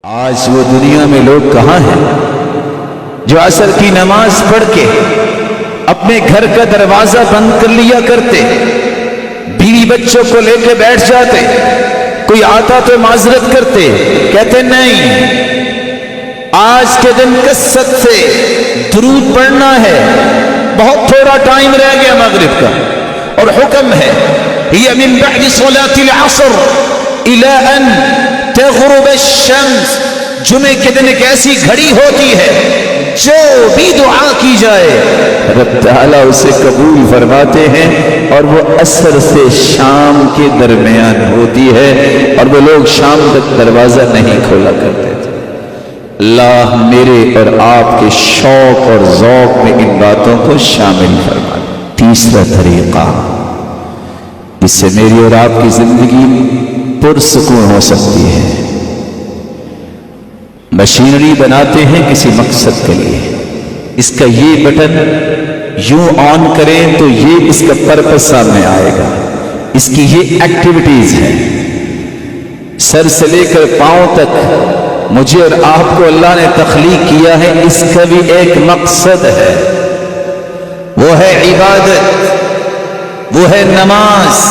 آج وہ دنیا میں لوگ کہاں ہیں جو عصر کی نماز پڑھ کے اپنے گھر کا دروازہ بند کر لیا کرتے، بیوی بچوں کو لے کے بیٹھ جاتے، کوئی آتا تو معذرت کرتے، کہتے نہیں آج کے دن کثرت سے درود پڑھنا ہے، بہت تھوڑا ٹائم رہ گیا مغرب کا، اور حکم ہے یہ من بعد صلاة العصر الى ان تغرب الشمس، جمعے کے دن ایک ایسی گھڑی ہوتی ہے جو بھی دعا کی جائے رب تعالیٰ اسے قبول فرماتے ہیں، اور وہ عصر سے شام کے درمیان ہوتی ہے، اور وہ لوگ شام تک دروازہ نہیں کھولا کرتے تھے۔ اللہ میرے اور آپ کے شوق اور ذوق میں ان باتوں کو شامل فرما دے۔ تیسرا طریقہ اس سے میری اور آپ کی زندگی پرسکون ہو سکتی ہے۔ مشینری بناتے ہیں کسی مقصد کے لیے، اس کا یہ بٹن یوں آن کریں تو یہ اس کا پرپس سامنے آئے گا، اس کی یہ ایکٹیویٹیز ہیں، سر سے لے کر پاؤں تک مجھے اور آپ کو اللہ نے تخلیق کیا ہے، اس کا بھی ایک مقصد ہے، وہ ہے عبادت، وہ ہے نماز،